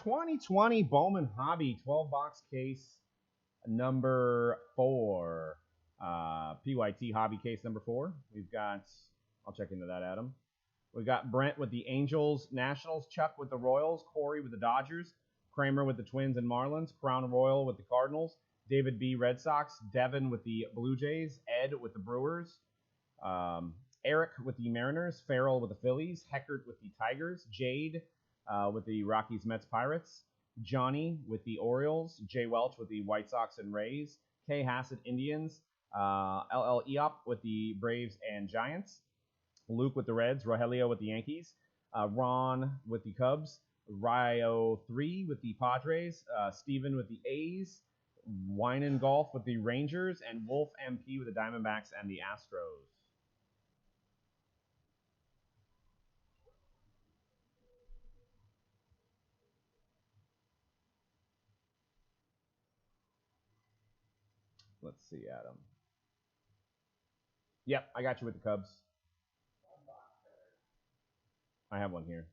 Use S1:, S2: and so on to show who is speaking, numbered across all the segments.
S1: 2020 Bowman Hobby 12-box case number 4. PYT Hobby case number 4. We've got, I'll check into that, Adam. We've got Brent with the Angels, Nationals, Chuck with the Royals, Corey with the Dodgers, Kramer with the Twins and Marlins, Crown Royal with the Cardinals, David B. Red Sox, Devin with the Blue Jays, Ed with the Brewers, Eric with the Mariners, Farrell with the Phillies, Heckert with the Tigers, Jade with the Rockies, Mets, Pirates, Johnny with the Orioles, Jay Welch with the White Sox and Rays, Kay Hassett, Indians, LL Eop with the Braves and Giants, Luke with the Reds, Rogelio with the Yankees, Ron with the Cubs, Ryo 3 with the Padres, Steven with the A's, Winan Golf with the Rangers, and Wolf MP with the Diamondbacks and the Astros. Let's see, Adam. Yep, I got you with the Cubs. I have one here.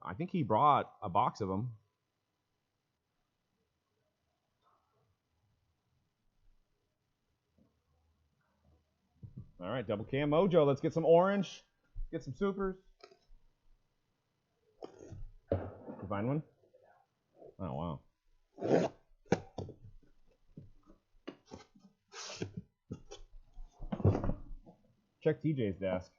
S1: I think he brought a box of them. All right, double cam Mojo. Let's get some orange. Get some supers. You find one? Oh, wow. Check TJ's desk.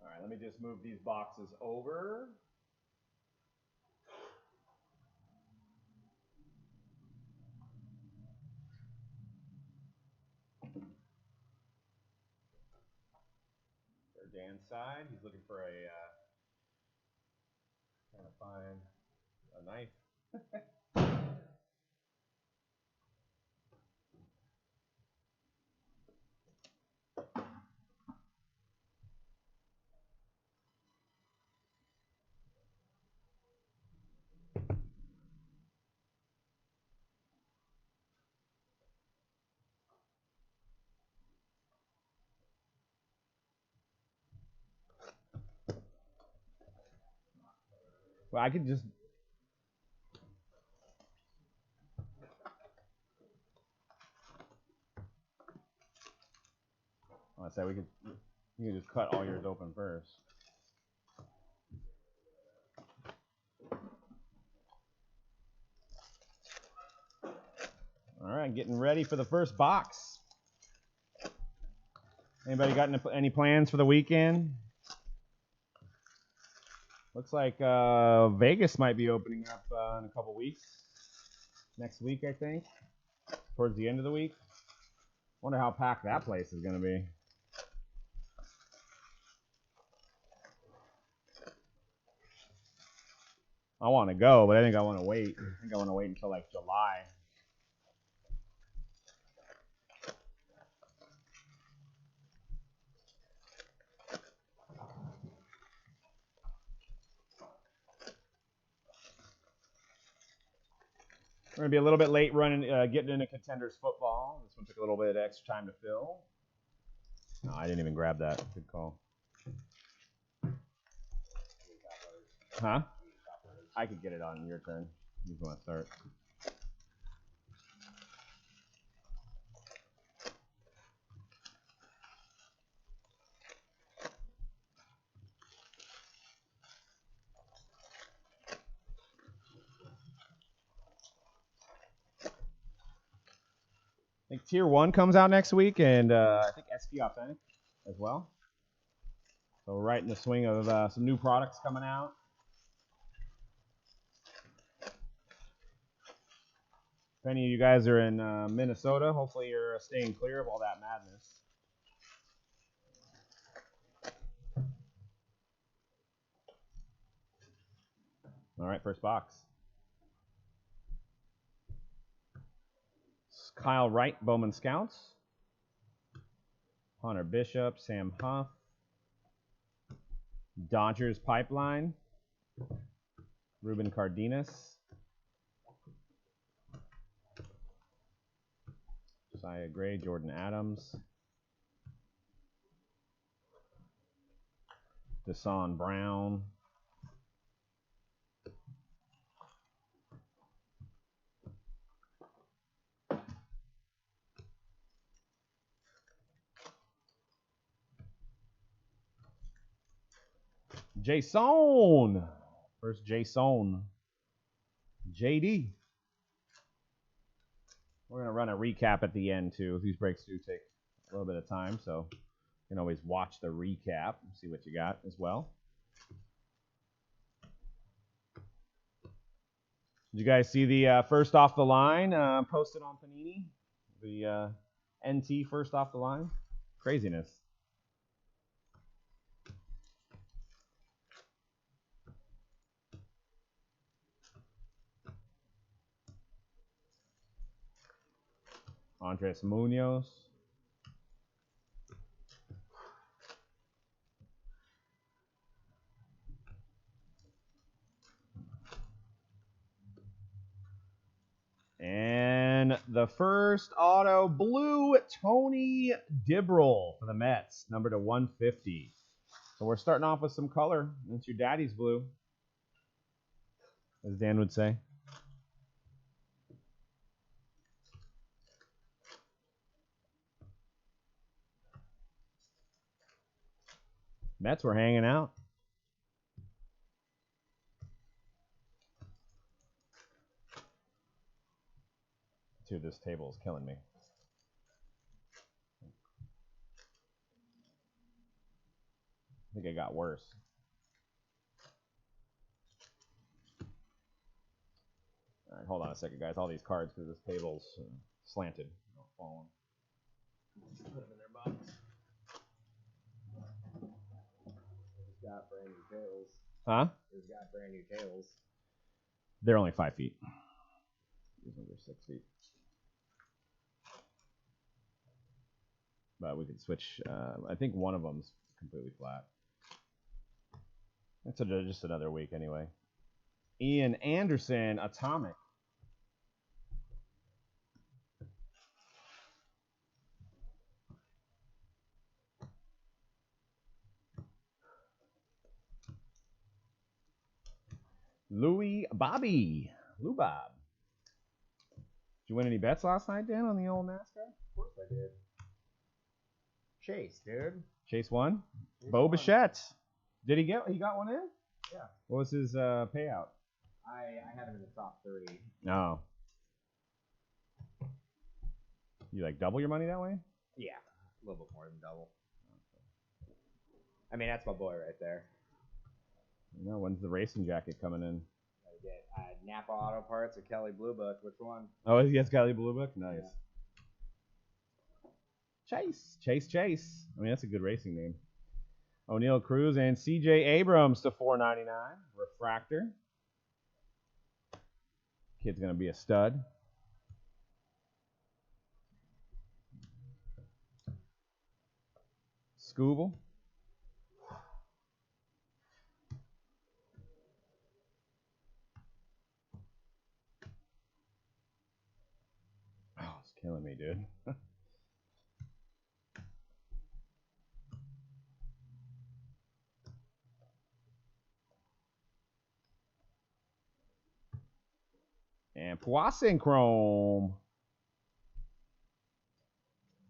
S1: All right, let me just move these boxes over. Dan's side. He's looking for a trying to find a knife. Well, I could just. I say we could. You could just cut all yours open first. All right, getting ready for the first box. Anybody got any plans for the weekend? Looks like Vegas might be opening up in a couple weeks. Next week, I think. Towards the end of the week. Wonder how packed that place is going to be. I want to go, but I think I want to wait. I think I want to wait until like July. We're going to be a little bit late running, getting into Contenders football. This one took a little bit of extra time to fill. No, I didn't even grab that. Good call. Huh? I could get it on your turn. You want to start. I think Tier 1 comes out next week, and I think SP Authentic as well. So we're right in the swing of some new products coming out. If any of you guys are in Minnesota, hopefully you're staying clear of all that madness. All right, first box. Kyle Wright, Bowman Scouts. Hunter Bishop, Sam Huff. Dodgers Pipeline. Ruben Cardenas. Josiah Gray, Jordan Adams. Deshaun Brown. Jason. First Jason. JD. We're going to run a recap at the end, too. These breaks do take a little bit of time, so you can always watch the recap and see what you got as well. Did you guys see the first off the line posted on Panini? The NT first off the line? Craziness. Andres Munoz. And the first auto, blue, Tony Dibble for the Mets, number to 150. So we're starting off with some color. It's your daddy's blue, as Dan would say. Mets were hanging out. Dude, this table is killing me. I think it got worse. All right, hold on a second, guys. All these cards, because this table's slanted. Falling. Put them in their box.
S2: It's got brand new tails.
S1: Huh?
S2: It's got brand new tails.
S1: They're only 5 feet. These ones are 6 feet. But we could switch. I think one of them's completely flat. That's just another week anyway. Ian Anderson, Atomic. Louis Bobby. Lou Bob. Did you win any bets last night, Dan, on the old NASCAR?
S2: Of course I did. Chase, dude.
S1: Chase won?
S2: Chase
S1: Bo
S2: won.
S1: Bichette. Did he got one in?
S2: Yeah.
S1: What was his payout?
S2: I had him in the top 3.
S1: No. You like double your money that way?
S2: Yeah, a little bit more than double. I mean, that's my boy right there.
S1: No, when's the racing jacket coming in?
S2: I get Napa Auto Parts or Kelly Blue Book. Which one?
S1: Oh, he has Kelly Blue Book? Nice.
S2: Yeah.
S1: Chase. I mean, that's a good racing name. O'Neal Cruz and C.J. Abrams to $4.99. Refractor. Kid's going to be a stud. Scooble. Oh, it's killing me, dude. And Poisson Chrome.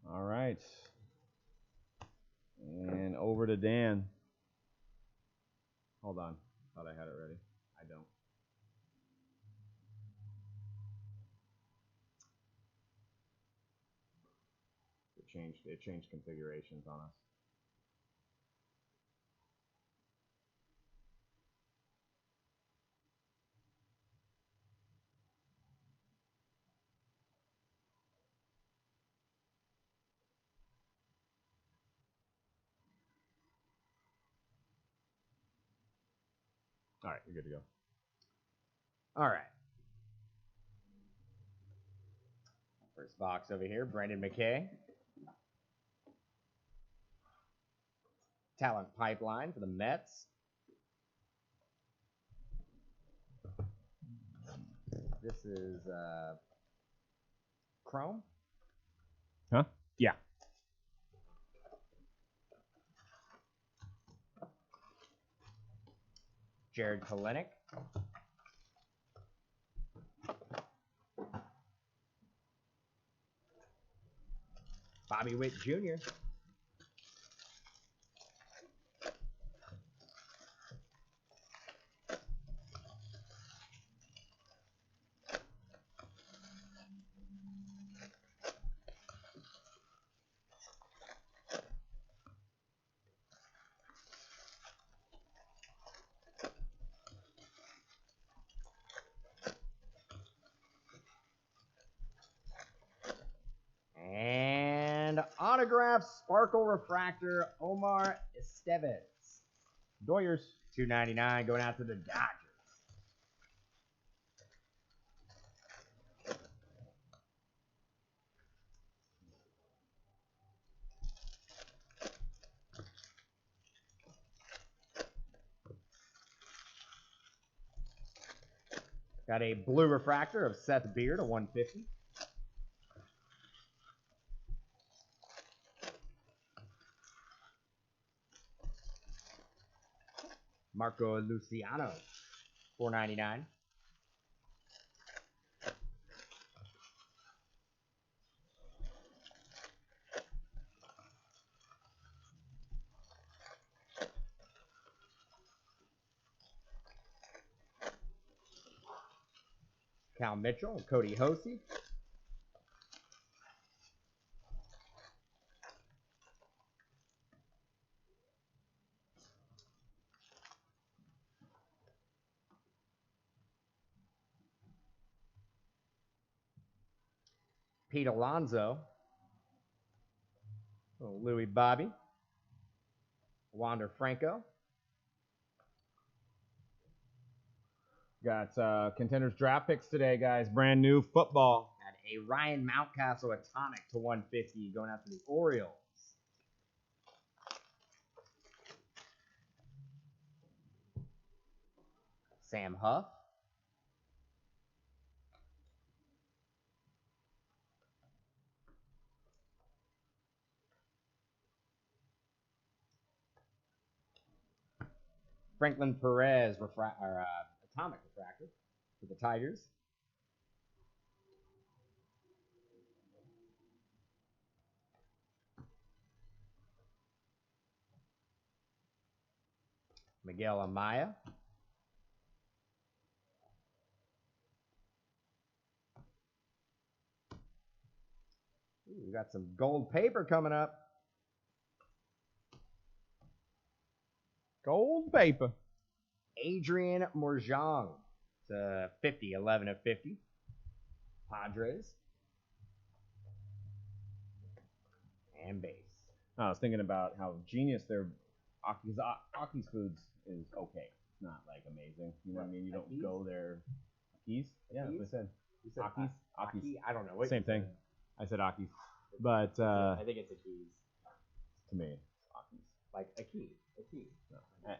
S1: All right. And over to Dan. Hold on. Thought I had it ready. I don't. It changed configurations on us. All right, you're good to go.
S2: All right. First box over here, Brendan McKay. Talent pipeline for the Mets. This is Chrome.
S1: Huh? Yeah.
S2: Jared Kalenic. Bobby Witt Jr. And autograph Sparkle Refractor, Omar Estevez.
S1: Doyers.
S2: $2.99 going out to the Dodgers. Got a blue refractor of Seth Beard, a 150. Marco Luciano, $4.99. Cal Mitchell, Cody Hosey. Pete Alonso. Louis Bobby. Wander Franco.
S1: Got contenders draft picks today, guys. Brand new football.
S2: Got a Ryan Mountcastle Atomic to 150 going out to the Orioles. Sam Huff. Franklin Perez Atomic Refractor for the Tigers. Miguel Amaya. Ooh, we got some gold paper coming up.
S1: Gold paper.
S2: Adrian Morjong to 50, 11 of 50. Padres. And base.
S1: I was thinking about how genius their Aki's Foods is okay. It's not like amazing. You know what I mean? You don't go there. Aki's? Yeah, that's what I said.
S2: You said
S1: Aki's? Aki's.
S2: I don't know. What
S1: Same thing. I said Aki's. But
S2: I think it's Aki's.
S1: To me, it's Aki's.
S2: Like a key.
S1: No.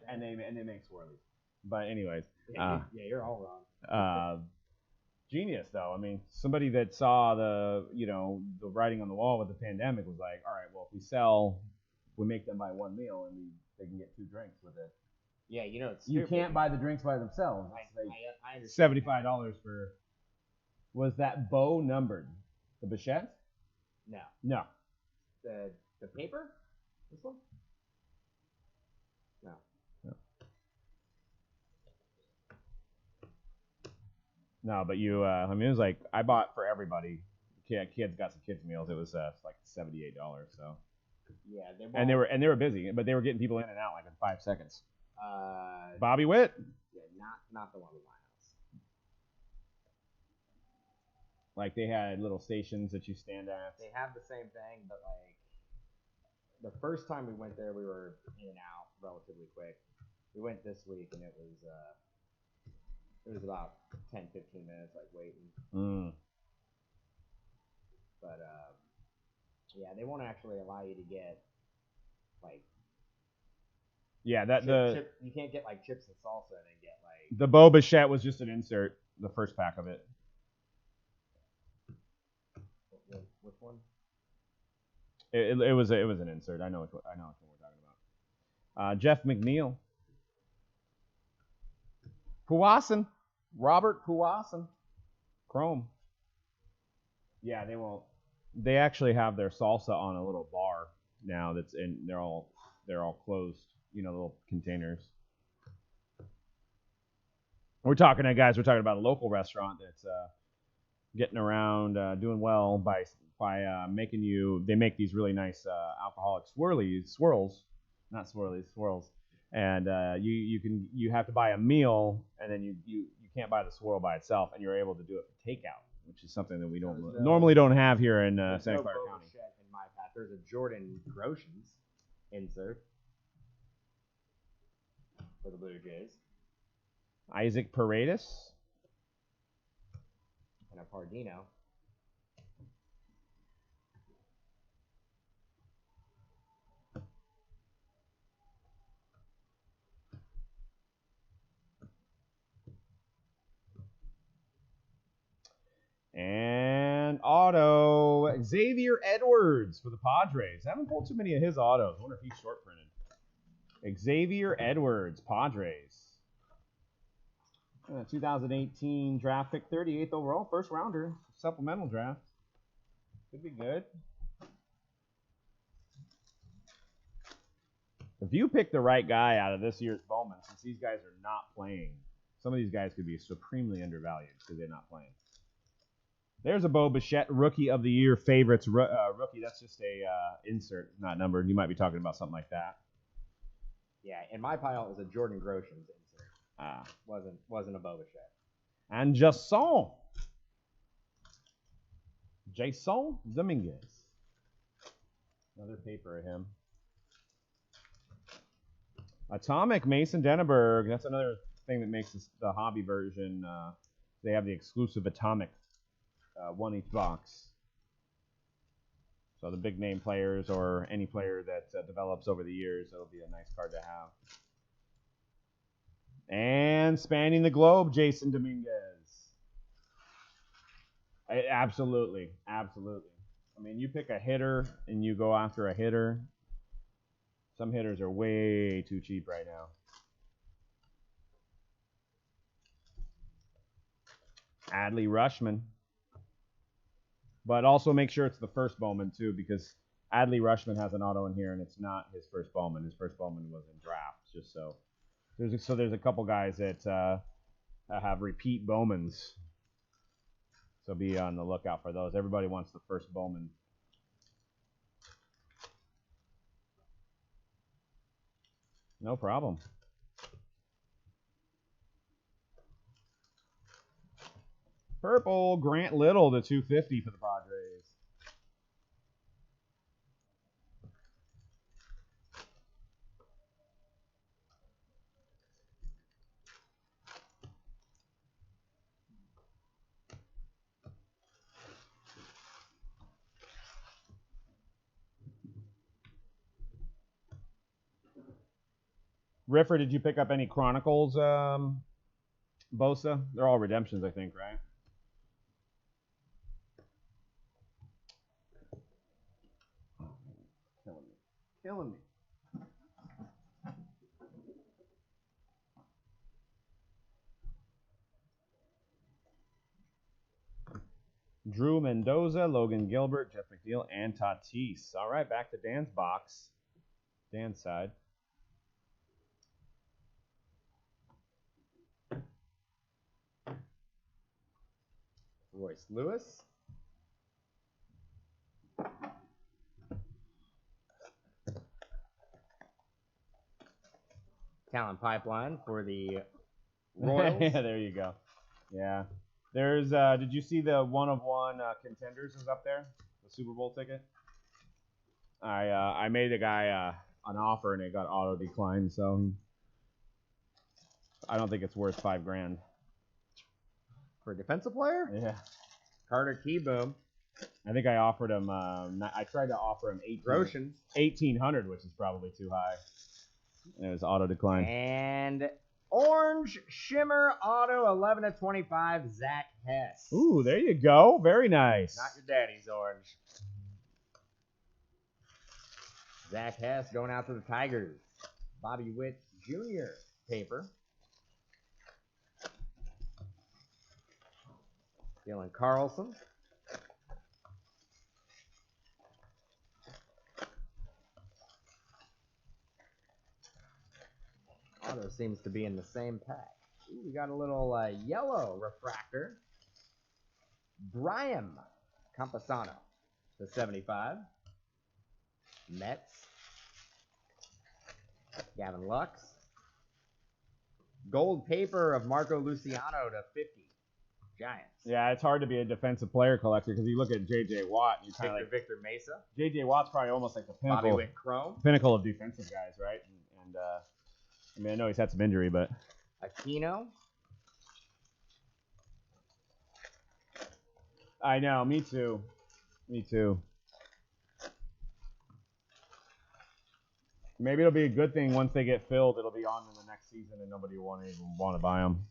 S1: And they make swirlies. But anyways.
S2: Yeah, you're all wrong.
S1: Genius though. I mean, somebody that saw the writing on the wall with the pandemic was like, all right, well, if we make them buy one meal and they can get two drinks with it.
S2: Yeah, it's
S1: you
S2: stupid.
S1: can't buy the drinks by themselves.
S2: I understand.
S1: $75 for. Was that bow numbered? The Bichette? No.
S2: The paper? This one? No.
S1: No, but you. I mean, it was like I bought for everybody. Kids got some kids meals. It was like $78. So.
S2: Yeah,
S1: they were busy, but they were getting people in and out like in 5 seconds.
S2: Bobby Witt. Yeah, not the one with my house.
S1: Like they had little stations that you stand at.
S2: They have the same thing, but like the first time we went there, we were in and out relatively quick. We went this week and it was It was about 10, 15 minutes, like waiting. But yeah, they won't actually allow you to get like.
S1: Yeah, that
S2: chip, you can't get like chips and salsa and then get like.
S1: The Boba Fett was just an insert. The first pack of it.
S2: Which one?
S1: It was an insert. I know which one we're talking about. Jeff McNeil. Puason. Robert Puason. Chrome. Yeah, they won't. They actually have their salsa on a little bar now. That's in. They're all closed. Little containers. We're talking about a local restaurant that's getting around, doing well by making you. They make these really nice alcoholic swirls, and you have to buy a meal, and then you can't buy the swirl by itself, and you're able to do it for takeout, which is something that we normally don't have here in Santa Clara County.
S2: In my pack, there's a Jordan Groshans insert for the Blue Jays.
S1: Isaac Paredes.
S2: And a Pardino.
S1: And auto, Xavier Edwards for the Padres. I haven't pulled too many of his autos. I wonder if he's short printed. Xavier Edwards, Padres. 2018 draft pick, 38th overall, first rounder, supplemental draft. Could be good. If you pick the right guy out of this year's Bowman, since these guys are not playing, some of these guys could be supremely undervalued because they're not playing. There's a Bo Bichette Rookie of the Year favorites rookie. That's just a insert, not numbered. You might be talking about something like that.
S2: Yeah, in my pile is a Jordan Groshans insert. Wasn't a Bo Bichette.
S1: And Jason Dominguez. Another paper of him. Atomic Mason Denneberg. That's another thing that makes this, the hobby version. They have the exclusive Atomic. One each box. So the big name players or any player that develops over the years, it'll be a nice card to have. And spanning the globe, Jason Dominguez. Absolutely. I mean, you pick a hitter and you go after a hitter. Some hitters are way too cheap right now. Adley Rutschman. But also make sure it's the first Bowman, too, because Adley Rutschman has an auto in here, and it's not his first Bowman. His first Bowman was in drafts, just so. There's a couple guys that have repeat Bowmans. So be on the lookout for those. Everybody wants the first Bowman. No problem. Purple, Grant Little to 250 for the Padres. Riffer, did you pick up any Chronicles, Bosa? They're all redemptions, I think, right? Killing me. Drew Mendoza, Logan Gilbert, Jeff McNeil, and Tatis. All right, back to Dan's box. Dan's side.
S2: Royce Lewis. Talent pipeline for the Royals.
S1: Yeah, there you go. Yeah. There's, did you see the one-of-one contenders is up there? The Super Bowl ticket? I made a guy an offer and it got auto declined, so I don't think it's worth $5,000.
S2: For a defensive player?
S1: Yeah.
S2: Carter Keyboom.
S1: I think I offered him. I tried to offer him 1,800, which is probably too high. And it was auto decline.
S2: And orange shimmer auto 11/25. Zach Hess.
S1: Ooh, there you go. Very nice.
S2: Not your daddy's orange. Zach Hess going out to the Tigers. Bobby Witt Jr. paper. Dylan Carlson. Auto seems to be in the same pack. Ooh, we got a little yellow refractor. Brian Campasano to 75. Mets. Gavin Lux. Gold paper of Marco Luciano to 50. Giants.
S1: Yeah, it's hard to be a defensive player collector because you look at J.J. Watt and you kind of like
S2: Victor Mesa.
S1: J.J. Watt's probably almost like the
S2: Bobby Witt Chrome.
S1: pinnacle of defensive guys, right? And I mean, I know he's had some injury, but
S2: Aquino.
S1: I know, me too. Maybe it'll be a good thing once they get filled. It'll be on in the next season, and nobody will even want to buy them.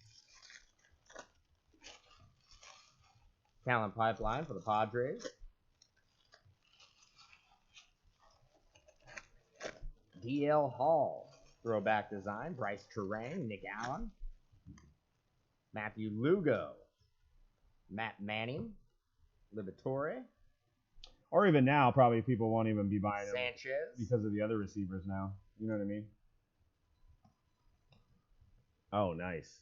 S2: Talent pipeline for the Padres. D.L. Hall. Throwback design. Bryce Terang. Nick Allen. Matthew Lugo. Matt Manning. Liberatore.
S1: Or even now, probably people won't even be buying them
S2: Sanchez.
S1: because of the other receivers now. You know what I mean? Oh, nice.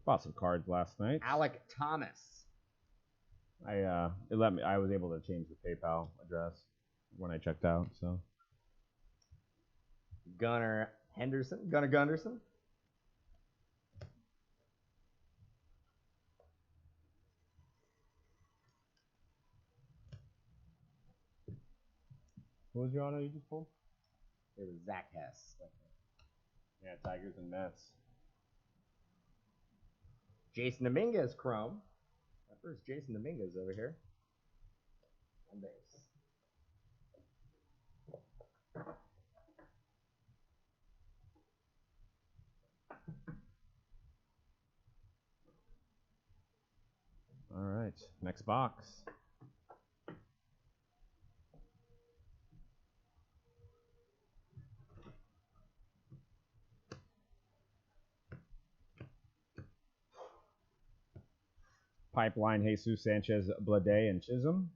S1: Bought some cards last night.
S2: Alec Thomas.
S1: I was able to change the PayPal address when I checked out. So
S2: Gunnar Gunderson.
S1: what was your auto you just pulled?
S2: It was Zach Hess.
S1: Yeah, Tigers and Mets.
S2: Jason Dominguez Chrome. First Jason Dominguez over here. On base.
S1: All right, next box. Pipeline, Jesus, Sanchez, Blade, and Chisholm.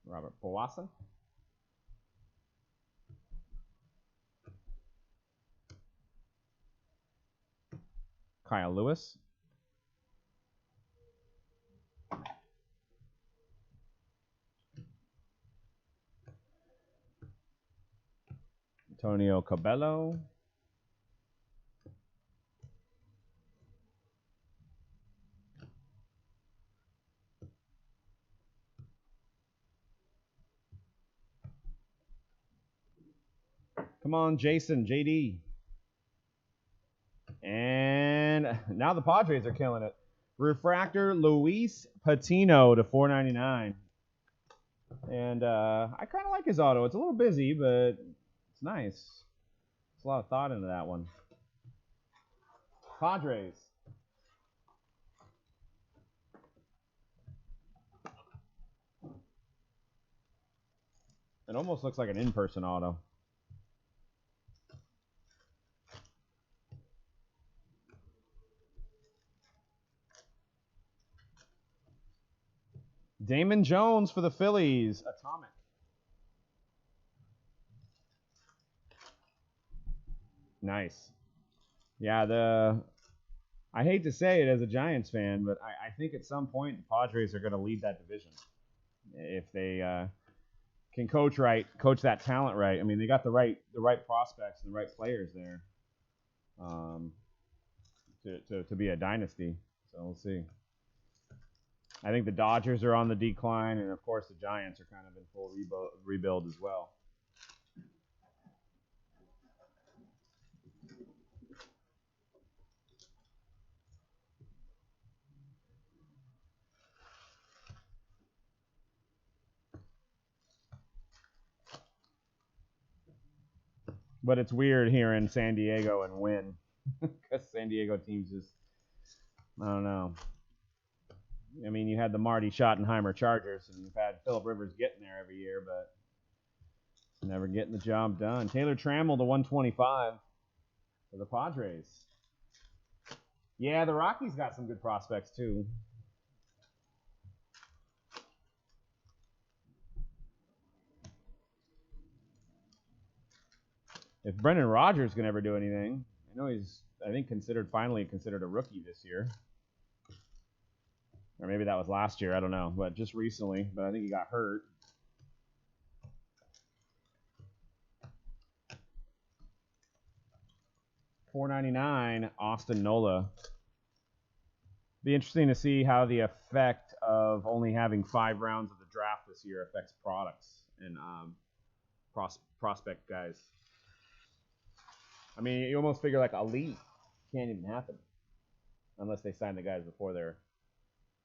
S1: Robert Powassan. Kyle Lewis. Antonio Cabello. Come on, Jason, JD. And now the Padres are killing it. Refractor Luis Patino to 499. And I kind of like his auto. It's a little busy, but it's nice. There's a lot of thought into that one. Padres. It almost looks like an in-person auto. Damon Jones for the Phillies. Atomic. Nice. Yeah, I hate to say it as a Giants fan, but I think at some point the Padres are going to lead that division if they can coach that talent right. I mean, they got the right prospects and the right players there to be a dynasty. So we'll see. I think the Dodgers are on the decline, and of course the Giants are kind of in full rebuild as well. But it's weird here in San Diego and win because San Diego teams just, I don't know. I mean, you had the Marty Schottenheimer Chargers, and you've had Phillip Rivers getting there every year, but never getting the job done. Taylor Trammell to 125 for the Padres. Yeah, the Rockies got some good prospects too. If Brendan Rodgers can ever do anything, I know he's, I think, finally considered a rookie this year. Or maybe that was last year, I don't know, but just recently. But I think he got hurt. $4.99, Austin Nola. Be interesting to see how the effect of only having 5 rounds of the draft this year affects products and prospect guys. I mean, you almost figure like elite can't even happen unless they sign the guys before they're.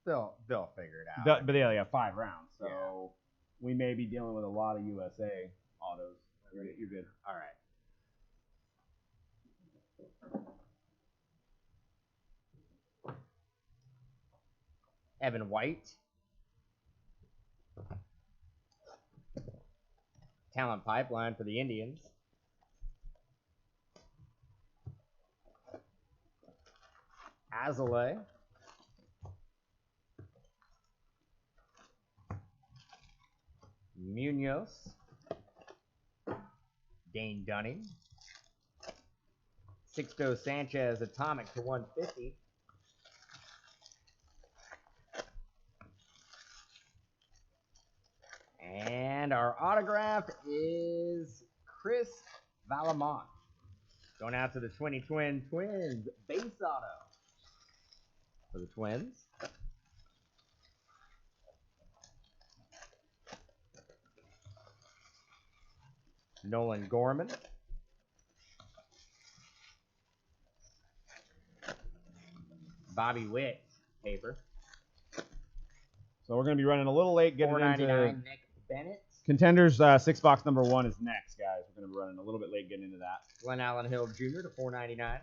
S2: They'll figure it out.
S1: But they only have 5 rounds, so we may be dealing with a lot of USA autos. You're good.
S2: All right. Evan White. Talent pipeline for the Indians. Azalea. Munoz. Dane Dunning. Sixto Sanchez Atomic to 150. And our autograph is Chris Valamont. Going out to the 2020 Twins. Base auto for the Twins. Nolan Gorman. Bobby Witt paper.
S1: So we're going to be running a little late getting into
S2: Nick Bennett.
S1: Contenders 6-box number 1 is next, guys. We're going to be running a little bit late getting into that.
S2: Glenn Allen Hill Jr. to $4.99.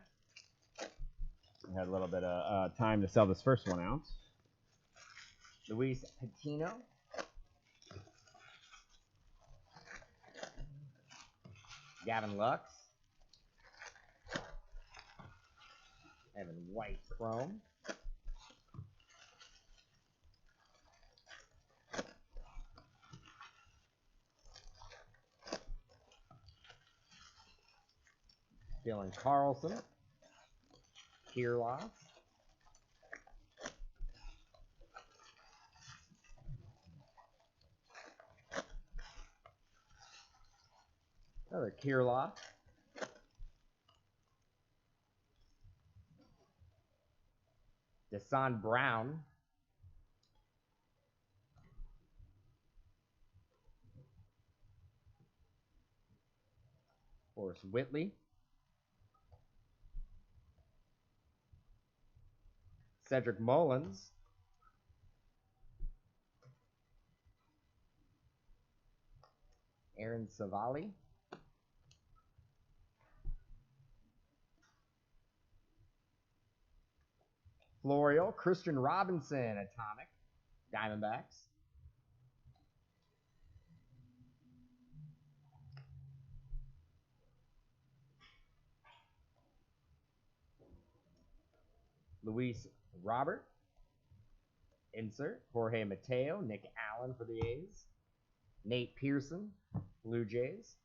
S1: We had a little bit of time to sell this first one out.
S2: Luis Patino. Gavin Lux. Evan White Chrome. Dylan Carlson. Kirilloff. Another Kirilloff. Desan Brown. Forrest Whitley. Cedric Mullins. Aaron Savali. Florial, Christian Robinson, Atomic, Diamondbacks. Luis Robert, insert. Jorge Mateo, Nick Allen for the A's. Nate Pearson, Blue Jays.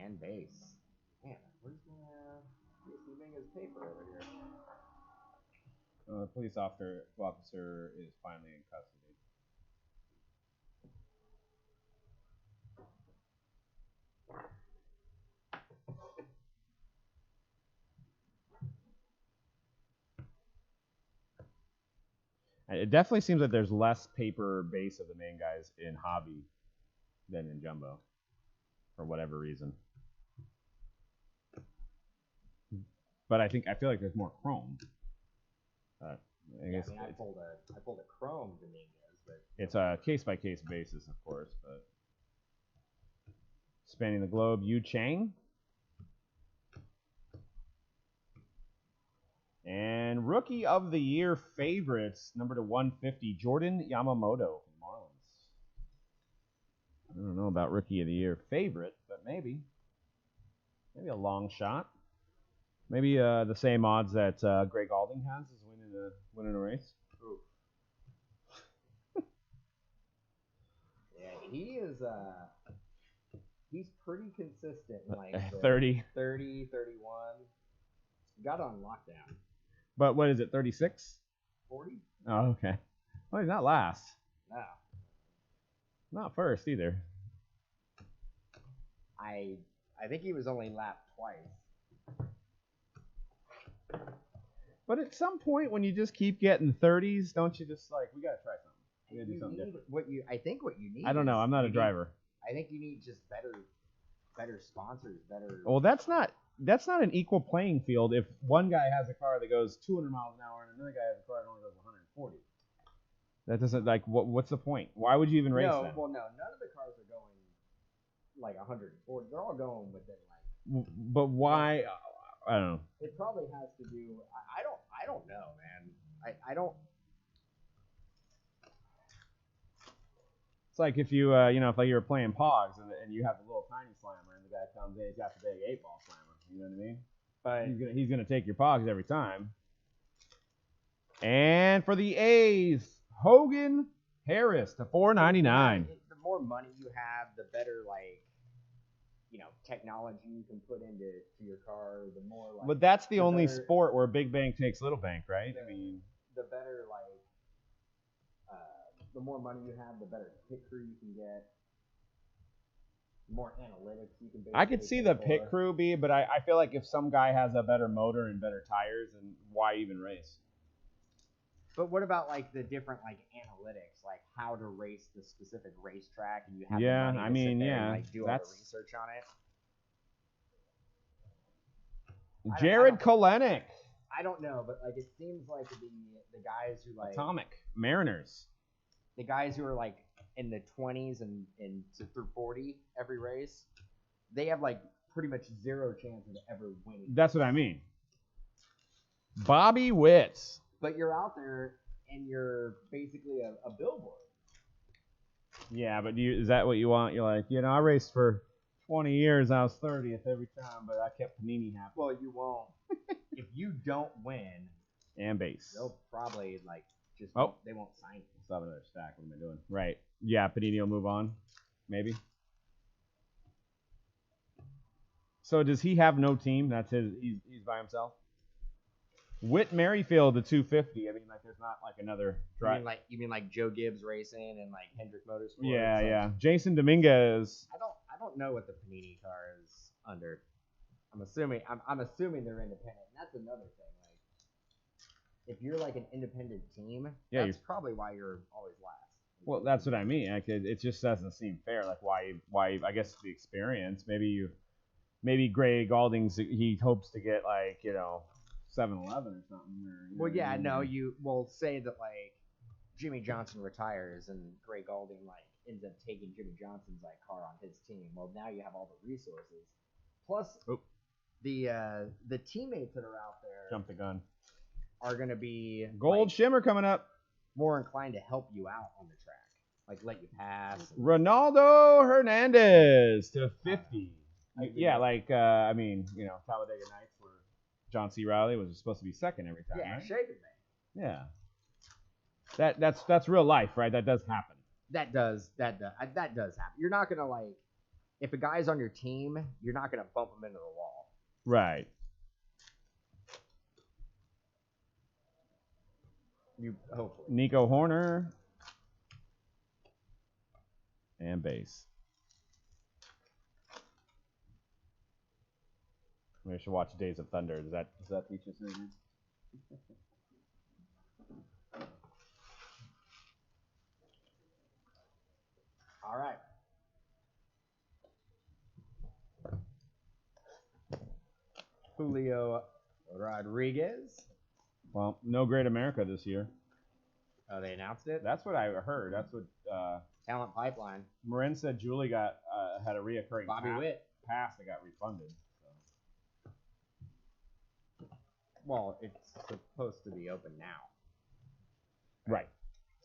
S2: And base. Man, where's Dominguez paper over here?
S1: The police officer is finally in custody. It definitely seems that there's less paper base of the main guys in hobby than in jumbo, for whatever reason. But I feel like there's more chrome. I
S2: pulled a chrome Dominguez, but
S1: it's a case-by-case basis, of course. But spanning the globe, Yu Chang. And Rookie of the Year favorites, number to 150, Jordan Yamamoto from Marlins. I don't know about Rookie of the Year favorite, but maybe a long shot. Maybe the same odds that Greg Alding has as winning a race.
S2: Ooh. Yeah, he is. He's pretty consistent. Like
S1: 30,
S2: 31. Got on lockdown.
S1: But what is it? 36?
S2: 40?
S1: Oh, okay. Well, he's not last.
S2: No.
S1: Not first either.
S2: I think he was only lapped twice.
S1: But at some point, when you just keep getting 30s, don't you just we gotta try something? We gotta do something different.
S2: What you need.
S1: I don't know. I'm not a driver.
S2: I think you need just better sponsors, better.
S1: Well, that's not an equal playing field if one guy has a car that goes 200 miles an hour and another guy has a car that only goes 140. That doesn't what's the point? Why would you even race that?
S2: Well, no, none of the cars are going 140. They're all going within
S1: But why? I don't know.
S2: It probably has to do. I don't know, man. I don't.
S1: It's like if you if you were playing Pogs and you have the little tiny slammer and the guy comes in, he's got the big 8-ball slammer. You know what I mean? But he's gonna take your Pogs every time. And for the A's, Hogan Harris to $4.99.
S2: The more money you have, the better technology you can put into your car. The more
S1: But that's the only sport where big bank takes little bank, right? I mean,
S2: the better the more money you have, the better pit crew you can get. The more analytics you can.
S1: I could see the pit crew but I feel like if some guy has a better motor and better tires, then why even race?
S2: But what about the different analytics, how to race the specific racetrack, and you have
S1: do
S2: all the research on it?
S1: Jared Kalenic.
S2: I don't know, but it seems like the guys who
S1: Atomic Mariners.
S2: The guys who are in the 20s and through 40 every race, they have pretty much zero chance of ever winning.
S1: That's what I mean. Bobby Witt.
S2: But you're out there and you're basically a billboard.
S1: Yeah, but is that what you want? You're like, I raced for 20 years. I was 30th every time, but I kept Panini happy.
S2: Well, you won't. If you don't win,
S1: and base,
S2: they'll probably they won't sign it.
S1: Let's have another stack. What am I doing? Right. Yeah, Panini will move on. Maybe. So does he have no team? That's his. He's by himself. Whit Merrifield to 250. I mean, there's not another drive.
S2: You mean Joe Gibbs Racing and Hendrick Motorsports?
S1: Yeah, yeah. Jason Dominguez.
S2: I don't know what the Panini car is under. I'm assuming they're independent. And that's another thing. If you're an independent team, that's probably why you're always last.
S1: Well, that's what I mean. It just doesn't seem fair. Why? I guess it's the experience. Maybe Greg Alding's. He hopes to get 7-Eleven or something.
S2: You will say that Jimmy Johnson retires and Gray Galding like ends up taking Jimmy Johnson's like car on his team. Well, now you have all the resources, plus the teammates that are out there.
S1: Jump the gun.
S2: Are gonna be
S1: Gold Shimmer coming up.
S2: More inclined to help you out on the track, like let you pass.
S1: Ronaldo Hernandez to 50. Yeah, like I mean, you know, Talladega Nights where John C. Reilly was supposed to be second every time.
S2: Yeah,
S1: right?
S2: Shaker Man.
S1: Yeah. That's real life, right? That does happen.
S2: That does happen. You're not gonna like if a guy's on your team, you're not gonna bump him into the wall.
S1: Right.
S2: Hopefully.
S1: Nico Horner and base. We should watch Days of Thunder. Does that teach us anything?
S2: All right. Julio Rodriguez.
S1: Well, no Great America this year.
S2: Oh, they announced it?
S1: That's what I heard. That's what
S2: Talent Pipeline.
S1: Marin said Julie got had a reoccurring pass that got refunded. So.
S2: Well, it's supposed to be open now.
S1: Right.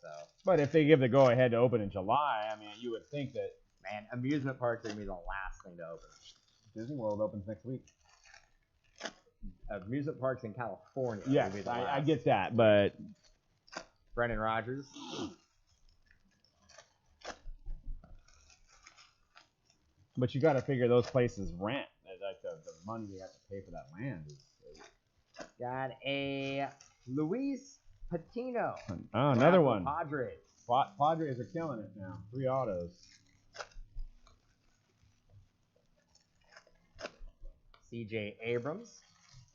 S2: So.
S1: But if they give the go-ahead to open in July, I mean, you would think that...
S2: Man, amusement parks are going to be the last thing to open.
S1: Disney World opens next week.
S2: Amusement parks in California.
S1: Yes, I get that, but...
S2: Brendan Rodgers.
S1: But you got to figure those places rent. Like the money they have to pay for that land is...
S2: Got a Luis Patino.
S1: Oh, another one.
S2: Padres.
S1: Padres are killing it now. 3 autos.
S2: CJ Abrams.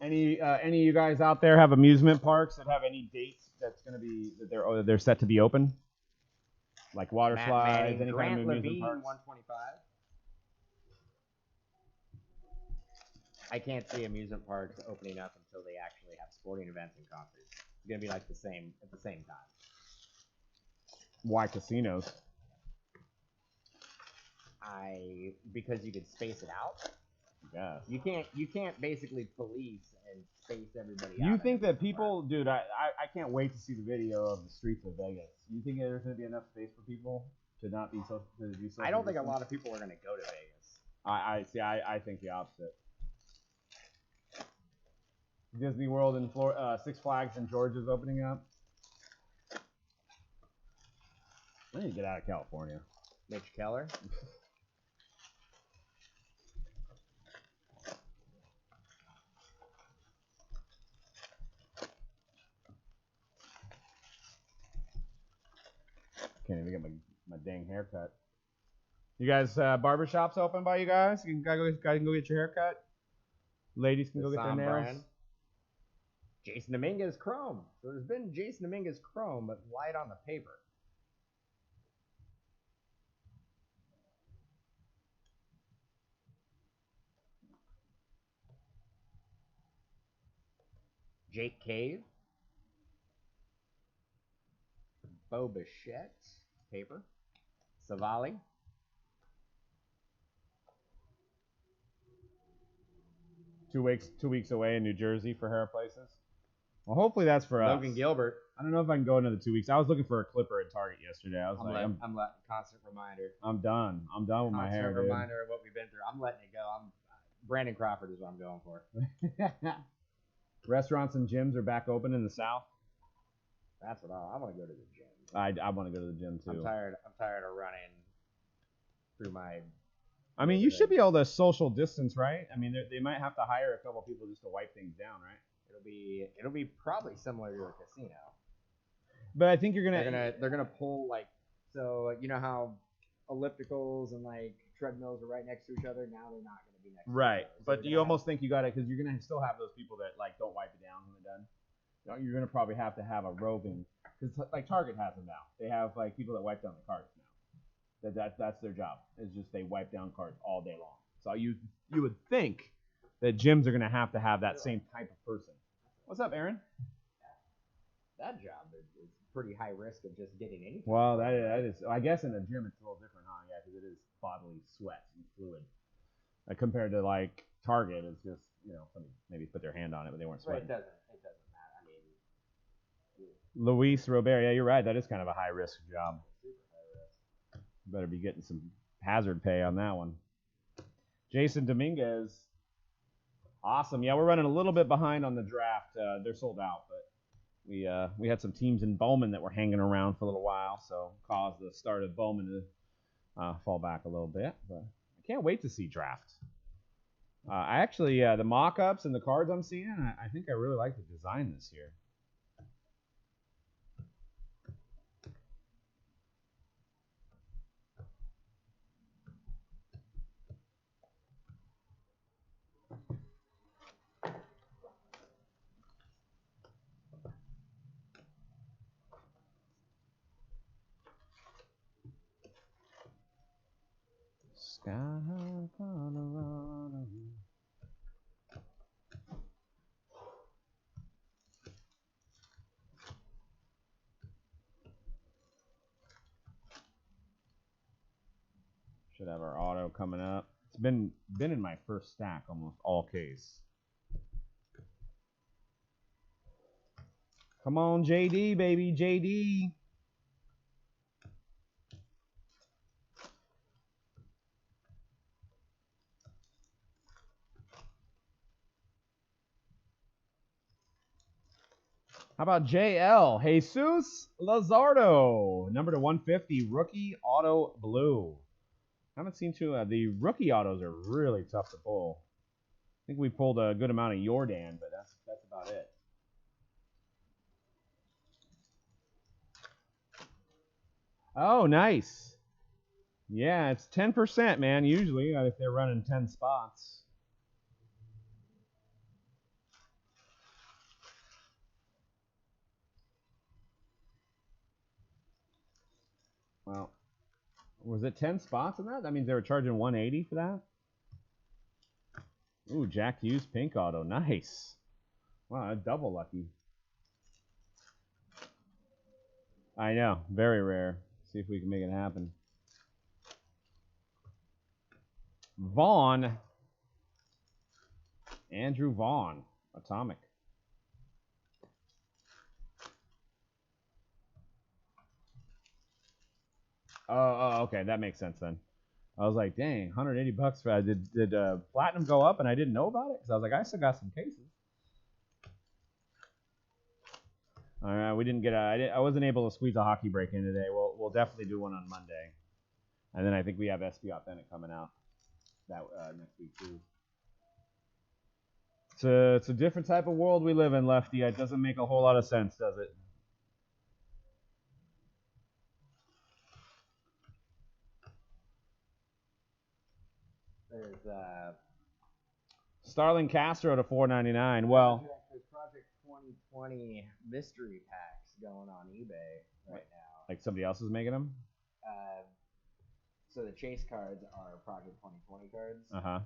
S1: Any of you guys out there have amusement parks that have any dates that's going to be that they're set to be open? Like water slides,
S2: Manning,
S1: any
S2: Grant
S1: kind of amusement
S2: Levine,
S1: parks?
S2: 125. I can't see amusement parks opening up until they actually have sporting events and concerts. It's gonna be like at the same time.
S1: Why casinos?
S2: Because you could space it out.
S1: Yeah.
S2: You can't basically police and space everybody out.
S1: You think that people, dude? I can't wait to see the video of the streets of Vegas. You think there's gonna be enough space for people to not be so to do so?
S2: I don't think a lot of people are gonna go to Vegas.
S1: I think the opposite. Disney World in Florida, Six Flags in Georgia's opening up. I need to get out of California.
S2: Mitch Keller.
S1: Can't even get my dang haircut. You guys, barbershops open by you guys? You guys can go get your haircut. Ladies can go get their nails.
S2: Brand. Jason Dominguez Chrome. So there's been Jason Dominguez Chrome, but light on the paper. Jake Cave. Bo Bichette. Paper. Savali.
S1: Two weeks away in New Jersey for hair places. Well, hopefully that's for us.
S2: Logan Gilbert.
S1: I don't know if I can go another 2 weeks. I was looking for a clipper at Target yesterday. I was
S2: I'm constant reminder.
S1: I'm done. I'm done with my hair,
S2: Constant reminder of what we've been through. I'm letting it go. Brandon Crawford is what I'm going for.
S1: Restaurants and gyms are back open in the South.
S2: That's what I want to go to the gym.
S1: I want to go to the gym too.
S2: I'm tired of running through my.
S1: I mean, you should be able to social distance, right? I mean, they might have to hire a couple people just to wipe things down, right?
S2: It'll be probably similar to a casino.
S1: But I think they're
S2: gonna pull like, so you know how ellipticals and like treadmills are right next to each other. Now they're not gonna be next.
S1: Right,
S2: to each other.
S1: but you almost think you got it because you're gonna still have those people that like don't wipe it down when they're done. You're gonna probably have to have a roving because like Target has them now. They have like people that wipe down the carts now. That's their job. It's just they wipe down carts all day long. So you would think that gyms are gonna have to have that same type of person. What's up, Aaron?
S2: That job is pretty high risk of just getting anything.
S1: Well, that is. I guess in a gym it's a little different, huh? Yeah, because it is bodily sweat and fluid. Compared to like Target, it's just somebody maybe put their hand on it, but they weren't sweating.
S2: Right, it doesn't matter. I mean,
S1: Luis Robert, yeah, you're right. That is kind of a high risk job.
S2: Super high risk.
S1: Better be getting some hazard pay on that one. Jason Dominguez. Awesome. Yeah, we're running a little bit behind on the draft. They're sold out, but we had some teams in Bowman that were hanging around for a little while, so caused the start of Bowman to fall back a little bit. But I can't wait to see draft. I actually, the mock-ups and the cards I'm seeing, I think I really like the design this year. Colorado. Should have our auto coming up. It's been in my first stack almost all case. Come on, JD, baby, JD. How about JL? Jesus Lazardo, number to 150, rookie auto blue. I haven't seen the rookie autos are really tough to pull. I think we pulled a good amount of Jordan, but that's about it. Oh, nice. Yeah, it's 10%, man, usually, if they're running 10 spots. Well, was it 10 spots in that? That means they were charging 180 for that? Ooh, Jack Hughes pink auto. Nice. Wow, that's double lucky. I know. Very rare. See if we can make it happen. Vaughn. Andrew Vaughn. Atomic. Oh, okay. That makes sense then. I was like, dang, 180 bucks for that. Did Platinum go up and I didn't know about it? Because I was like, I still got some cases. All right, we didn't get I wasn't able to squeeze a hockey break in today. We'll definitely do one on Monday. And then I think we have SP Authentic coming out that next week too. It's a different type of world we live in, Lefty. It doesn't make a whole lot of sense, does it?
S2: There's
S1: Starling Castro to $4.99. Well,
S2: there's Project 2020 mystery packs going on eBay right now.
S1: Like somebody else is making them?
S2: So the chase cards are Project 2020 cards.
S1: Uh-huh.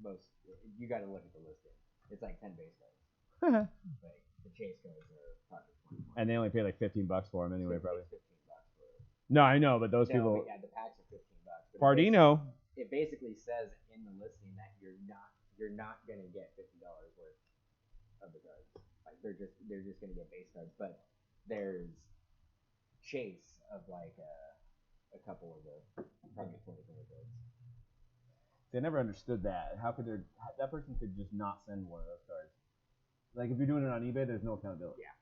S2: But you got to look at the listing. It's like 10 base cards. Like the chase cards are Project 2020.
S1: And they only pay like $15 for them anyway, probably.
S2: $15 for it.
S1: No, I know, but those people.
S2: Yeah, the packs are $15.
S1: Pardino.
S2: It basically says in the listing that you're not gonna get $50 worth of the cards. Like they're just gonna get base cards, but there's chase of like a couple of the Project 2020 cards.
S1: I never understood that. How could that person could just not send one of those cards? Like if you're doing it on eBay, there's no accountability.
S2: Yeah.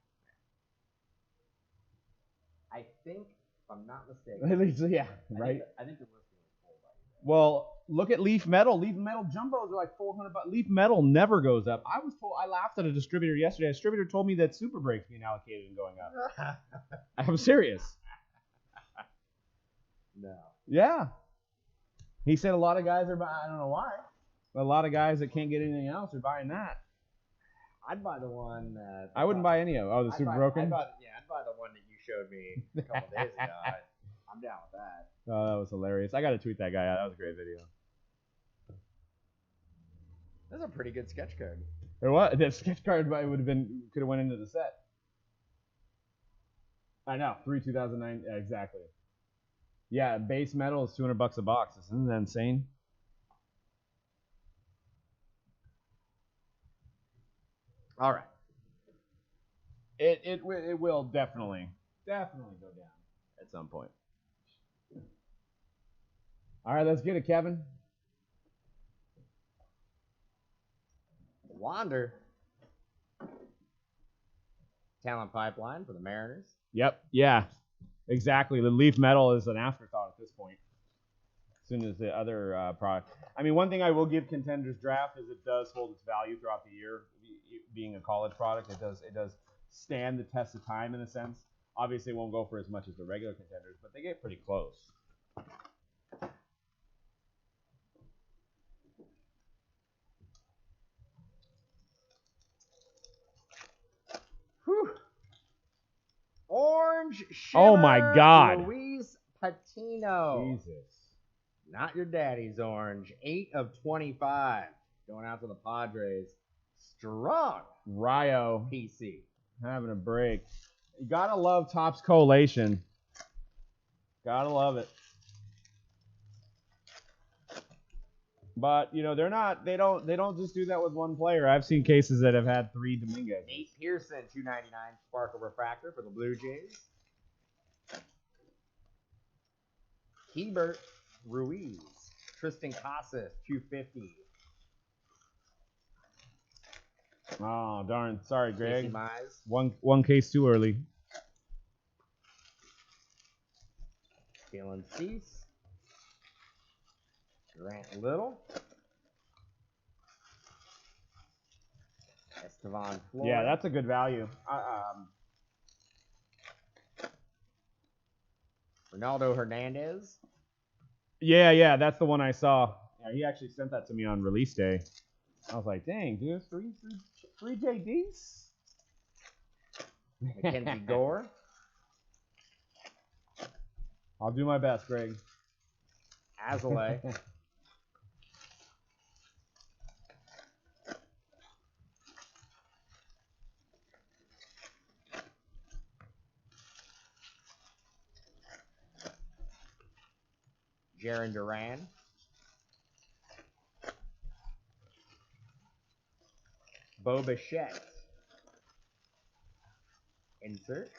S2: I think, if I'm not mistaken.
S1: At least, yeah, right.
S2: I think the listing is full by eBay.
S1: Well, look at Leaf Metal. Leaf Metal jumbos are like $400. Leaf Metal never goes up. I laughed at a distributor yesterday. A distributor told me that Super Break's being allocated and going up. I'm serious.
S2: No.
S1: Yeah. He said a lot of guys are buying, I don't know why, but a lot of guys that can't get anything else are buying that.
S2: I'd buy the one.
S1: I wouldn't buy any of it. Oh, the Super Broken?
S2: I'd buy the one that you showed me a couple days ago. I'm down with that.
S1: Oh, that was hilarious. I got to tweet that guy out. That was a great video.
S2: That's a pretty good sketch card.
S1: Or what? That sketch card could have went into the set. I know. 3 2009. Exactly. Yeah, base metal is $200 a box. Isn't that insane?
S2: All right.
S1: It will definitely go down at some point. All right, let's get it, Kevin.
S2: Wander. Talent pipeline for the Mariners.
S1: Yep. Yeah. Exactly. The leaf metal is an afterthought at this point. As soon as the other product. I mean, one thing I will give Contenders Draft is it does hold its value throughout the year. Being a college product, it does stand the test of time in a sense. Obviously, it won't go for as much as the regular Contenders, but they get pretty close.
S2: Whew. Orange Shimmer.
S1: Oh my God.
S2: Luis Patino.
S1: Jesus.
S2: Not your daddy's orange. 8 of 25. Going out to the Padres. Strong.
S1: Ryo.
S2: PC.
S1: Having a break. You gotta love Topps collation. Gotta love it. But you know they don't just do that with one player. I've seen cases that have had 3 Dominguez.
S2: Nate Pearson, 299 Sparkle Refractor for the Blue Jays. Hebert Ruiz, Tristan Casas, 250.
S1: Oh darn! Sorry, Greg.
S2: Mize.
S1: One case too early.
S2: Dylan Cease. Grant Little. Estevan Flores.
S1: Yeah, that's a good value.
S2: Ronaldo Hernandez.
S1: Yeah, that's the one I saw. Yeah, he actually sent that to me on release day. I was like, dang, dude, three JDs?
S2: Mackenzie Gore.
S1: I'll do my best, Greg.
S2: Azalea. Jaron Duran. Bo Bichette. Insert.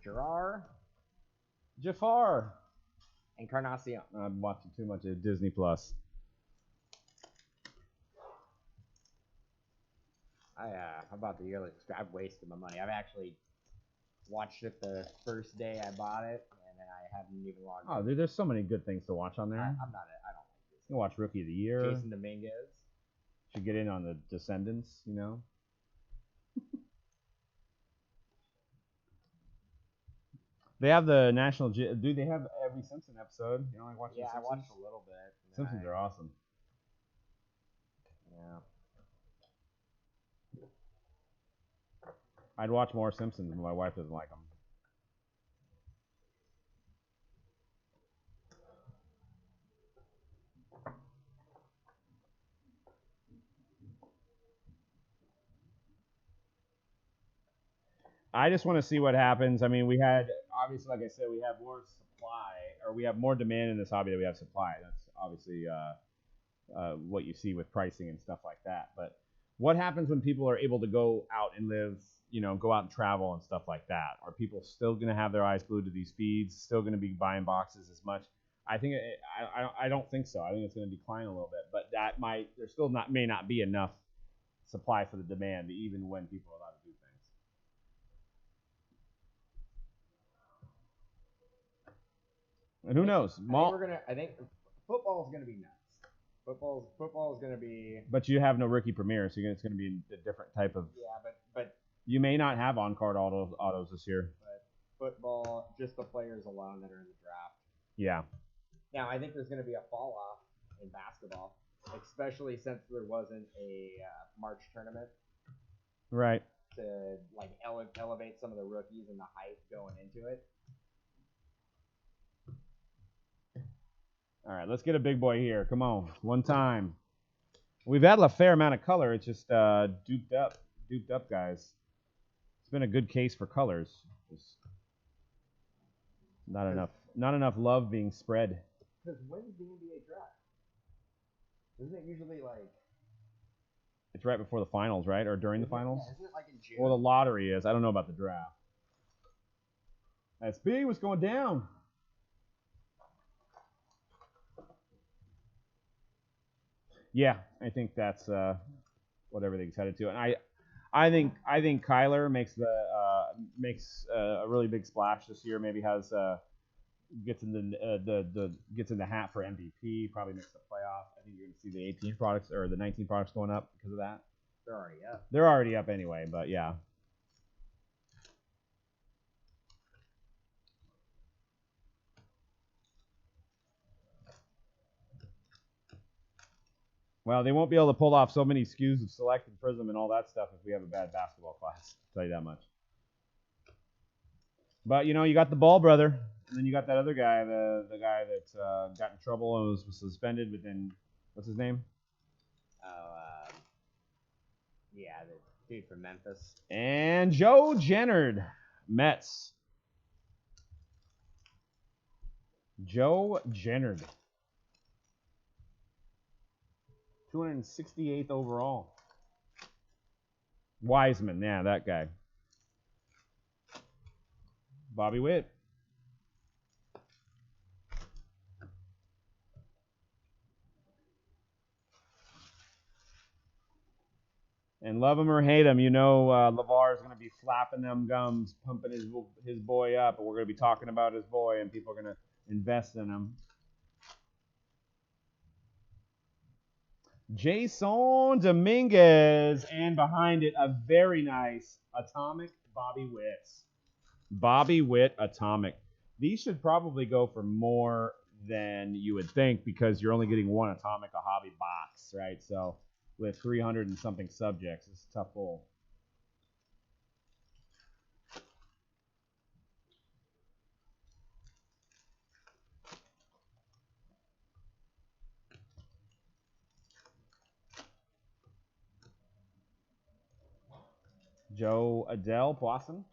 S2: Gerard.
S1: Jafar.
S2: Encarnacion.
S1: I'm watching too much of Disney Plus.
S2: How about the yearly? I've wasted my money. I've actually watched it the first day I bought it, and then I haven't even logged.
S1: Oh, dude, there's so many good things to watch on there.
S2: I don't like this.
S1: You can watch Rookie of the Year.
S2: Jason Dominguez.
S1: Should get in on the Descendants, you know. They have the National Dude, they have every Simpson episode. You know, like watching
S2: Simpsons?
S1: I
S2: watched a little bit.
S1: Simpsons are awesome.
S2: Yeah.
S1: I'd watch more Simpsons, but my wife doesn't like them. I just want to see what happens. I mean, we had, obviously, like I said, we have more supply, or we have more demand in this hobby than we have supply. That's obviously what you see with pricing and stuff like that. But what happens when people are able to go out and live, you know, go out and travel and stuff like that? Are people still going to have their eyes glued to these feeds, still going to be buying boxes as much? I think I don't think so. I think it's going to decline a little bit, but there still may not be enough supply for the demand, even when people are allowed to do things. And who knows?
S2: I think football is gonna be nuts. Football is gonna be.
S1: But you have no rookie premier, so it's gonna be a different type of.
S2: Yeah, but
S1: you may not have on-card autos this year.
S2: But football, just the players alone that are in the draft.
S1: Yeah.
S2: Now I think there's gonna be a fall off in basketball, especially since there wasn't a March tournament.
S1: Right.
S2: To like elevate some of the rookies and the hype going into it.
S1: All right, let's get a big boy here. Come on, one time. We've had a fair amount of color. It's just duped up guys. It's been a good case for colors. Just not enough love being spread.
S2: Because when's the NBA draft? Isn't it usually like?
S1: It's right before the finals, right? Or during the finals?
S2: Yeah, isn't it like in June?
S1: Well, the lottery is. I don't know about the draft. SB was going down. Yeah, I think that's what everything's headed to, and I think Kyler makes a really big splash this year. Maybe has gets in gets in the hat for MVP. Probably makes the playoff. I think you're going to see the 18 products or the 19 products going up because of that.
S2: They're already up.
S1: They're already up anyway, but yeah. Well, they won't be able to pull off so many SKUs of Select and Prism and all that stuff if we have a bad basketball class. I'll tell you that much. But, you know, you got the Ball brother, and then you got that other guy, the guy that got in trouble and was suspended, but then, what's his name?
S2: Oh, yeah, the dude from Memphis.
S1: And Joe Jennard, Mets. Joe Jennard. 268th overall. Wiseman, yeah, that guy. Bobby Witt. And love him or hate him, you know LeVar is going to be flapping them gums, pumping his boy up, and we're going to be talking about his boy, and people are going to invest in him. Jason Dominguez, and behind it, a very nice Atomic Bobby Witt. Bobby Witt Atomic. These should probably go for more than you would think because you're only getting one Atomic a hobby box, right? So with 300 and something subjects, it's a tough pull. Joe Adele Poisson.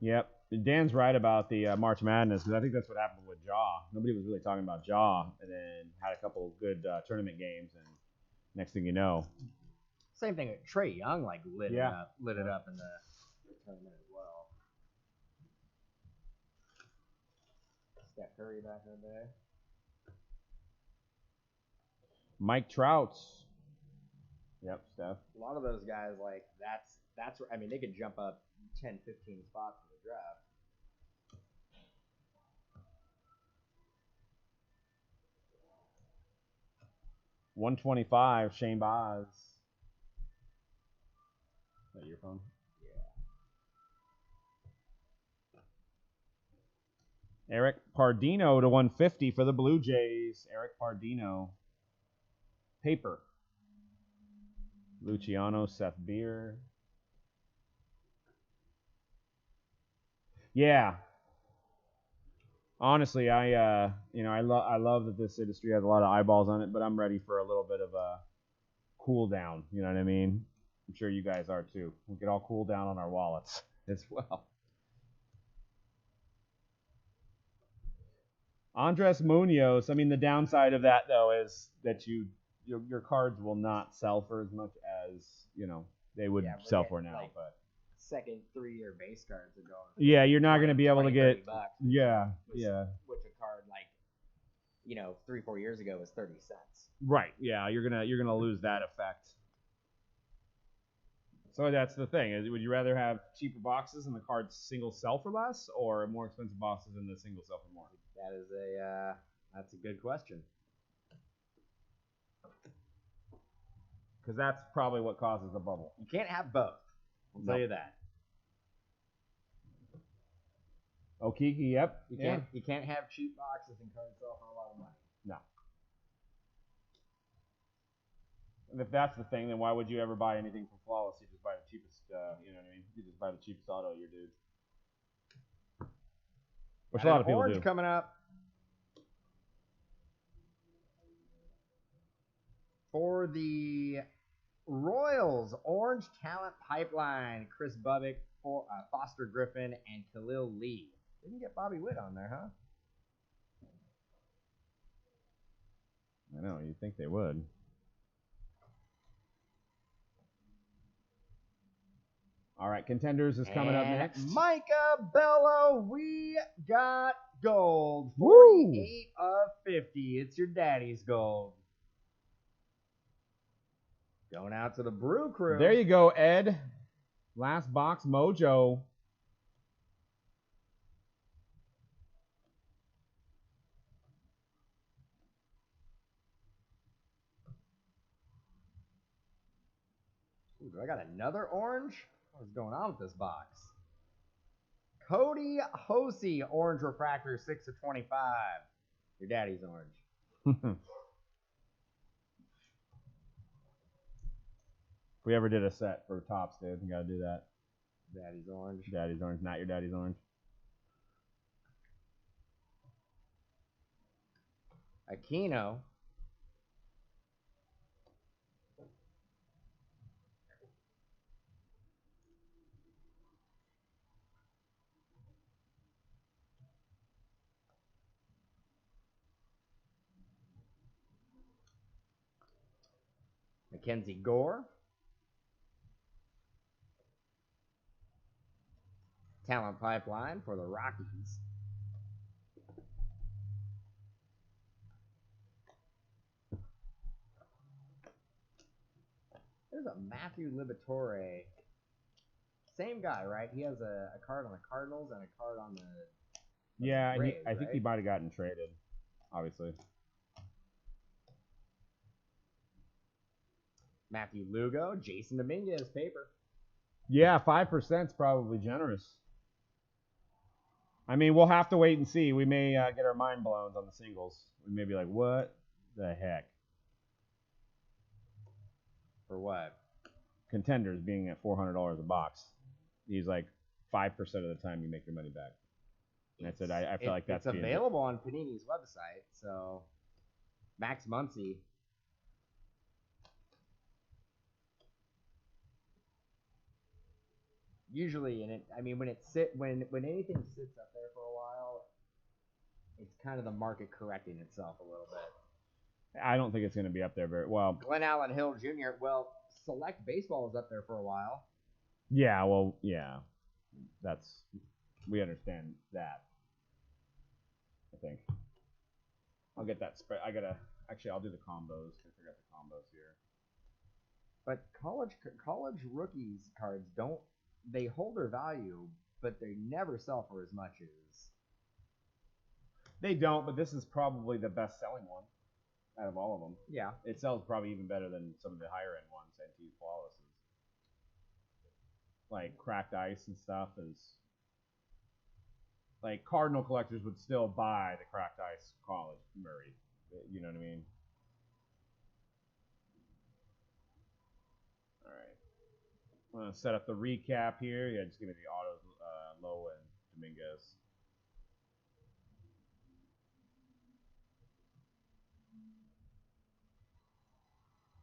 S1: Yep. Dan's right about the March Madness because I think that's what happened with Jaw. Nobody was really talking about Jaw, and then had a couple of good tournament games, and next thing you know.
S2: Same thing with Trae Young, like lit it up in the tournament as well. Steph Curry back in the day.
S1: Mike Trout. Yep, Steph.
S2: A lot of those guys, like that's I mean, they could jump up 10, 15 spots in the draft.
S1: $125, Shane Baz. Is that your phone? Yeah. Eric Pardino to 150 for the Blue Jays. Eric Pardino. Paper. Luciano, Seth Beer. Yeah. Honestly, I love that this industry has a lot of eyeballs on it, but I'm ready for a little bit of a cool down. You know what I mean? I'm sure you guys are too. We could all cool down on our wallets as well. Andres Munoz. I mean, the downside of that though is that your cards will not sell for as much as they would sell for now.
S2: Like,
S1: but
S2: second 3-year base cards are going.
S1: Yeah, you're not going to be able to get.
S2: Bucks,
S1: which
S2: a card like 3-4 years ago was 30 cents.
S1: Right. Yeah, you're gonna lose that effect. So that's the thing. Would you rather have cheaper boxes and the cards single sell for less, or more expensive boxes and the single sell for more?
S2: That's a good question.
S1: Because that's probably what causes the bubble.
S2: You can't have both. I'll tell you that.
S1: Okiki, yep.
S2: You can't have cheap boxes and cards sell for a lot of money.
S1: No. And if that's the thing, then why would you ever buy anything from Flawless? You just buy the cheapest, you know what I mean? You just buy the cheapest auto, your dude. Which a lot of people do.
S2: Coming up. for the Royals, Orange Talent Pipeline, Chris Bubbick, Foster Griffin, and Khalil Lee. Didn't get Bobby Witt on there, huh?
S1: I know, you'd think they would. All right, Contenders is coming up next.
S2: Micah Bello, we got gold. 48 of 50. It's your daddy's gold. Going out to the Brew Crew.
S1: There you go, Ed. Last box, Mojo.
S2: Ooh, do I got another orange? What is going on with this box? Cody Hosey, Orange Refractor, 6 of 25. Your daddy's orange.
S1: If we ever did a set for Topps, dude, we gotta do that.
S2: Daddy's orange.
S1: Daddy's orange, not your daddy's orange.
S2: Aquino. Mackenzie Gore. Talent Pipeline for the Rockies. There's a Matthew Liberatore. Same guy, right? He has a card on the Cardinals and a card on the
S1: Yeah,
S2: Rays,
S1: I think he might have gotten traded, obviously.
S2: Matthew Lugo, Jason Dominguez paper.
S1: Yeah, 5% is probably generous. I mean, we'll have to wait and see. We may get our mind blown on the singles. We may be like, what the heck?
S2: For what?
S1: Contenders being at $400 a box. He's like 5% of the time you make your money back. And I said, I feel like that's
S2: it's available on Panini's website. So, Max Muncy. Usually, when anything sits up there for a while, it's kind of the market correcting itself a little bit.
S1: I don't think it's going to be up there very well.
S2: Glenn Allen Hill Jr. Well, Select Baseball was up there for a while.
S1: Yeah, well, yeah. We understand that. I think. I'll get that spread. I'll do the combos. I forgot the combos here.
S2: But college rookies cards they hold their value, but they never sell for as much as.
S1: They don't, but this is probably the best selling one out of all of them.
S2: Yeah.
S1: It sells probably even better than some of the higher end ones, NT Flawlesses. Like Cracked Ice and stuff is. Like Cardinal collectors would still buy the Cracked Ice College Murray. You know what I mean? All right. I'm going to set up the recap here. Yeah, just give me the autos, Lowe and Dominguez.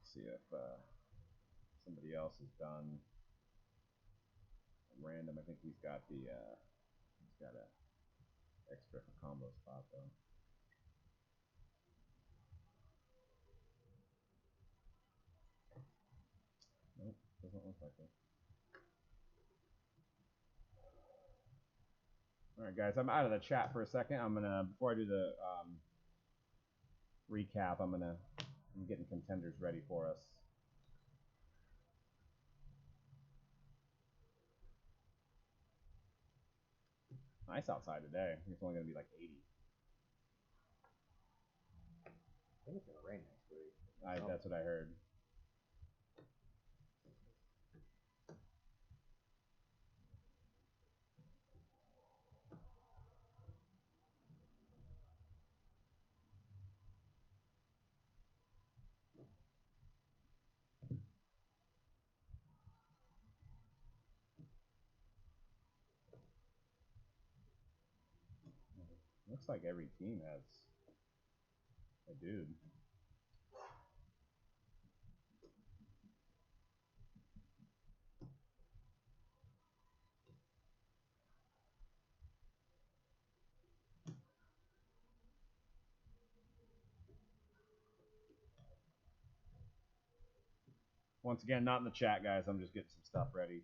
S1: See if somebody else has done random. I think he's got a extra for combo spot though. Nope, doesn't look like it. All right, guys, I'm out of the chat for a second. Before I do the recap, I'm getting contenders ready for us. Nice outside today. I think it's only going to be like 80.
S2: I think it's going to rain next week.
S1: That's what I heard. Looks like every team has a dude. Once again, not in the chat, guys. I'm just getting some stuff ready.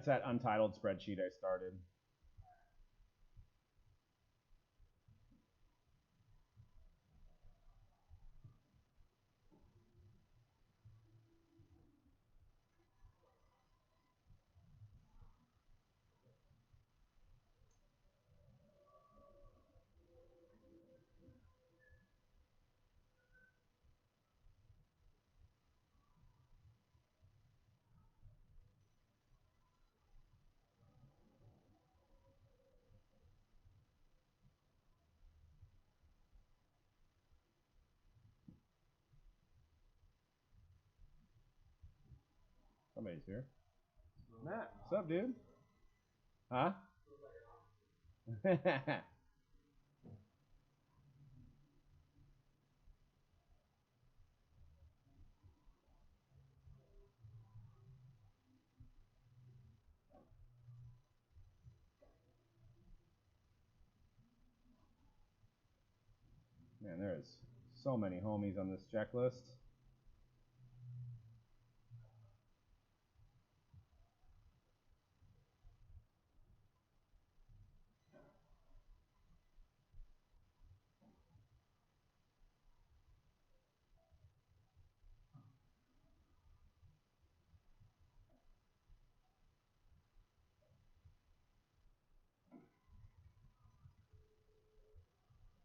S1: It's that untitled spreadsheet I started. Somebody's here. Matt, what's up, dude? Huh? Man, there's so many homies on this checklist.